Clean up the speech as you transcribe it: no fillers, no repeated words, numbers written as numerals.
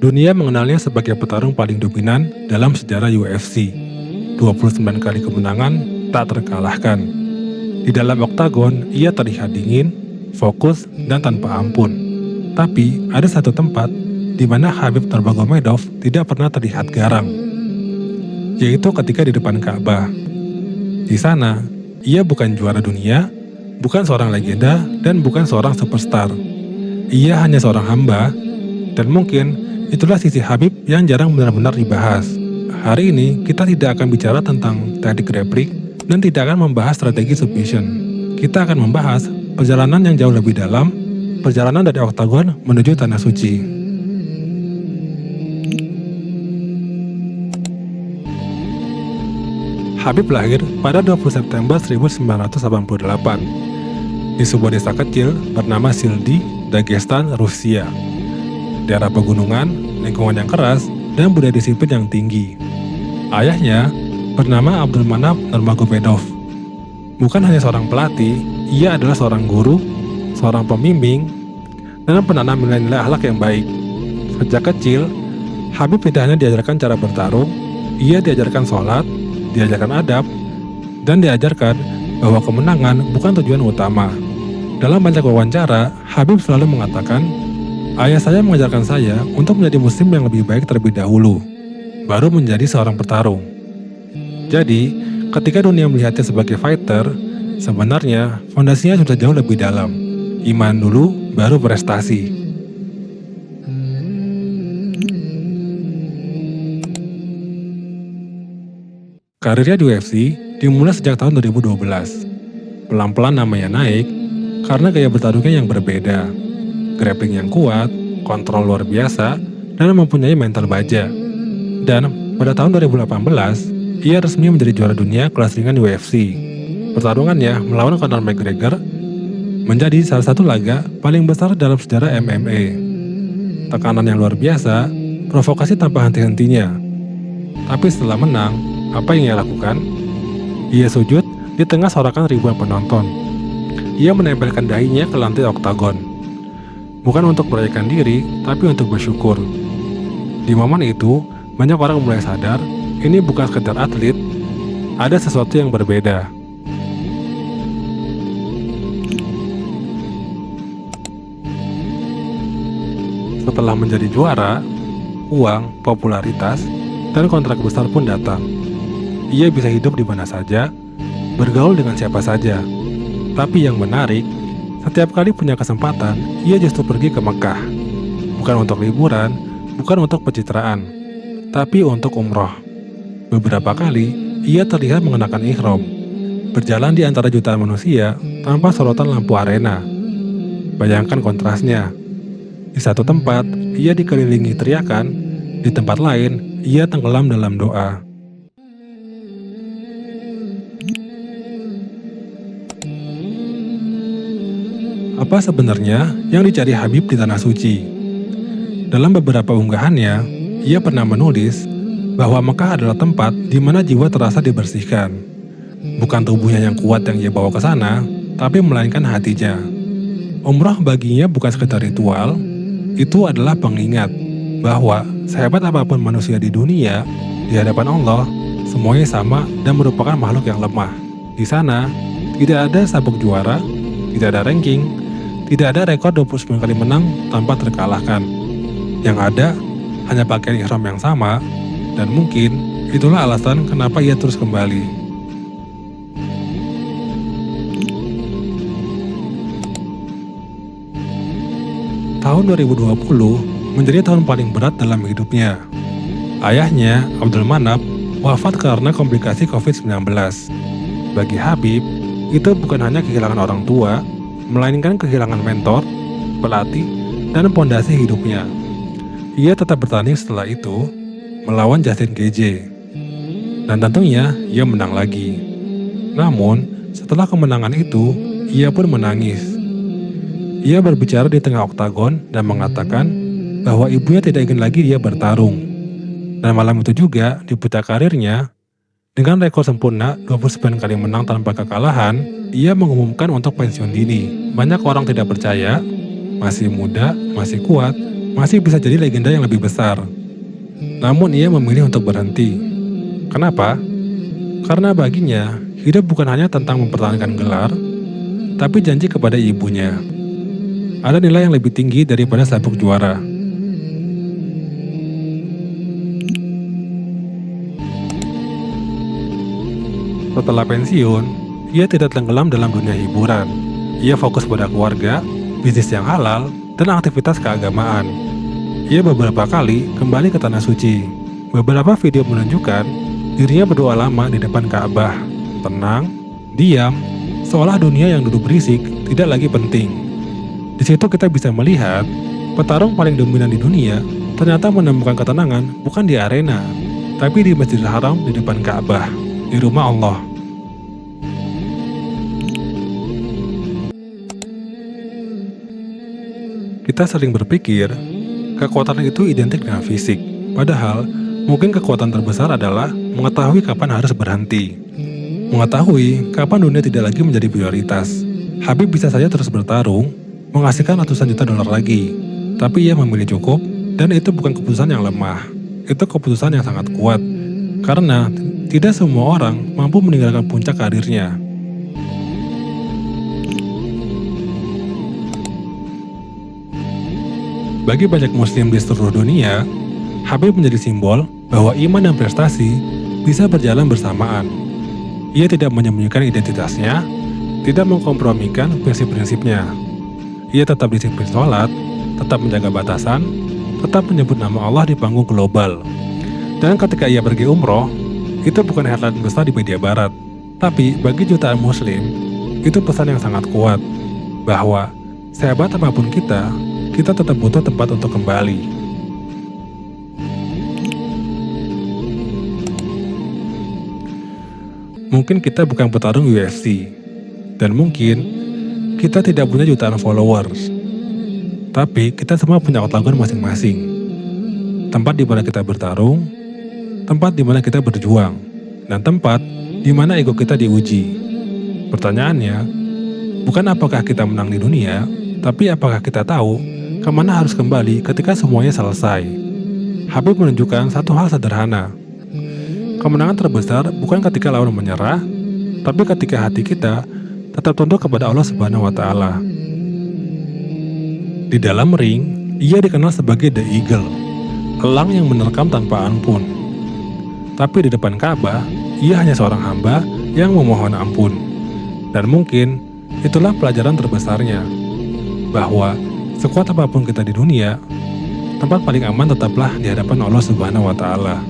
Dunia mengenalnya sebagai petarung paling dominan dalam sejarah UFC. 29 kali kemenangan tak terkalahkan. Di dalam oktagon, ia terlihat dingin, fokus, dan tanpa ampun. Tapi ada satu tempat di mana Khabib Nurmagomedov tidak pernah terlihat garang, yaitu ketika di depan Ka'bah. Di sana, ia bukan juara dunia, bukan seorang legenda, dan bukan seorang superstar. Ia hanya seorang hamba, dan mungkin itulah sisi Khabib yang jarang benar-benar dibahas. Hari ini kita tidak akan bicara tentang teknik grappling dan tidak akan membahas strategi submission. Kita akan membahas perjalanan yang jauh lebih dalam, perjalanan dari oktagon menuju tanah suci. Khabib lahir pada 20 September 1988 di sebuah desa kecil bernama Sildi, Dagestan, Rusia. Daerah pegunungan, lingkungan yang keras, dan budaya disiplin yang tinggi. Ayahnya bernama Abdulmanap Nurmagomedov. Bukan hanya seorang pelatih, ia adalah seorang guru, seorang pembimbing, dan penanam nilai-nilai akhlak yang baik. Sejak kecil, Khabib tidak hanya diajarkan cara bertarung, ia diajarkan sholat, diajarkan adab, dan diajarkan bahwa kemenangan bukan tujuan utama. Dalam banyak wawancara, Khabib selalu mengatakan, "Ayah saya mengajarkan saya untuk menjadi muslim yang lebih baik terlebih dahulu, baru menjadi seorang petarung." Jadi, ketika dunia melihatnya sebagai fighter, sebenarnya fondasinya sudah jauh lebih dalam. Iman dulu, baru prestasi. Karirnya di UFC dimulai sejak tahun 2012. Pelan-pelan namanya naik karena gaya bertarungnya yang berbeda. Grappling yang kuat, kontrol luar biasa, dan mempunyai mental baja. Dan pada tahun 2018, ia resmi menjadi juara dunia kelas ringan UFC. Pertarungannya melawan Conor McGregor menjadi salah satu laga paling besar dalam sejarah MMA. Tekanan yang luar biasa, provokasi tanpa henti-hentinya. Tapi setelah menang, apa yang ia lakukan? Ia sujud di tengah sorakan ribuan penonton. Ia menempelkan dahinya ke lantai oktagon. Bukan untuk merayakan diri, tapi untuk bersyukur. Di momen itu, banyak orang mulai sadar, ini bukan sekedar atlet, ada sesuatu yang berbeda. Setelah menjadi juara, uang, popularitas, dan kontrak besar pun datang. Ia bisa hidup di mana saja, bergaul dengan siapa saja. Tapi yang menarik, setiap kali punya kesempatan, ia justru pergi ke Mekah. Bukan untuk liburan, bukan untuk pencitraan, tapi untuk umroh. Beberapa kali, ia terlihat mengenakan ihram, berjalan di antara jutaan manusia tanpa sorotan lampu arena. Bayangkan kontrasnya. Di satu tempat, ia dikelilingi teriakan, di tempat lain, ia tenggelam dalam doa. Apa sebenarnya yang dicari Khabib di Tanah Suci? Dalam beberapa unggahannya, ia pernah menulis bahwa Mekah adalah tempat di mana jiwa terasa dibersihkan. Bukan tubuhnya yang kuat yang ia bawa ke sana, tapi melainkan hatinya. Umrah baginya bukan sekedar ritual, itu adalah pengingat bahwa sehebat apapun manusia di dunia, di hadapan Allah, semuanya sama dan merupakan makhluk yang lemah. Di sana, tidak ada sabuk juara, tidak ada ranking, tidak ada rekor 29 kali menang tanpa terkalahkan. Yang ada, hanya pakaian ihram yang sama, dan mungkin itulah alasan kenapa ia terus kembali. Tahun 2020 menjadi tahun paling berat dalam hidupnya. Ayahnya, Abdulmanap, wafat karena komplikasi COVID-19. Bagi Khabib, itu bukan hanya kehilangan orang tua, melainkan kehilangan mentor, pelatih, dan pondasi hidupnya. Ia tetap bertanding setelah itu, melawan Justin Gaethje. Dan tentunya, ia menang lagi. Namun, setelah kemenangan itu, ia pun menangis. Ia berbicara di tengah oktagon dan mengatakan bahwa ibunya tidak ingin lagi dia bertarung. Dan malam itu juga, di puncak karirnya, dengan rekor sempurna 29 kali menang tanpa kekalahan, ia mengumumkan untuk pensiun dini. Banyak orang tidak percaya, masih muda, masih kuat, masih bisa jadi legenda yang lebih besar. Namun ia memilih untuk berhenti. Kenapa? Karena baginya, hidup bukan hanya tentang mempertahankan gelar, tapi janji kepada ibunya. Ada nilai yang lebih tinggi daripada sabuk juara. Setelah pensiun, ia tidak tenggelam dalam dunia hiburan. Ia fokus pada keluarga, bisnis yang halal, dan aktivitas keagamaan. Ia beberapa kali kembali ke Tanah Suci. Beberapa video menunjukkan dirinya berdoa lama di depan Ka'bah. Tenang, diam, seolah dunia yang dulu berisik tidak lagi penting. Di situ kita bisa melihat petarung paling dominan di dunia ternyata menemukan ketenangan bukan di arena, tapi di Masjidil Haram di depan Ka'bah, di rumah Allah. Kita sering berpikir kekuatan itu identik dengan fisik, padahal mungkin kekuatan terbesar adalah mengetahui kapan harus berhenti. Mengetahui kapan dunia tidak lagi menjadi prioritas. Habib bisa saja terus bertarung, menghasilkan ratusan juta dolar lagi. Tapi ia memilih cukup, dan itu bukan keputusan yang lemah. Itu keputusan yang sangat kuat. Karena tidak semua orang mampu meninggalkan puncak karirnya. Bagi banyak muslim di seluruh dunia, Habib menjadi simbol bahwa iman dan prestasi bisa berjalan bersamaan. Ia tidak menyembunyikan identitasnya, tidak mengkompromikan prinsip-prinsipnya. Ia tetap disiplin sholat, tetap menjaga batasan, tetap menyebut nama Allah di panggung global. Dan ketika ia pergi umroh, itu bukan headline besar di media barat, tapi bagi jutaan muslim, itu pesan yang sangat kuat, bahwa sehebat apapun kita tetap butuh tempat untuk kembali. Mungkin kita bukan petarung UFC, dan mungkin kita tidak punya jutaan followers, tapi kita semua punya oktagon masing-masing. Tempat di mana kita bertarung, tempat di mana kita berjuang, dan tempat di mana ego kita diuji. Pertanyaannya, bukan apakah kita menang di dunia, tapi apakah kita tahu kemana harus kembali ketika semuanya selesai. Habib menunjukkan satu hal sederhana. Kemenangan terbesar bukan ketika lawan menyerah, tapi ketika hati kita tetap tunduk kepada Allah Subhanahu wa Ta'ala. Di dalam ring, ia dikenal sebagai The Eagle, elang yang menerkam tanpa ampun. Tapi di depan Ka'bah, ia hanya seorang hamba yang memohon ampun. Dan mungkin itulah pelajaran terbesarnya, bahwa sekuat apapun kita di dunia, tempat paling aman tetaplah di hadapan Allah Subhanahu wa Ta'ala.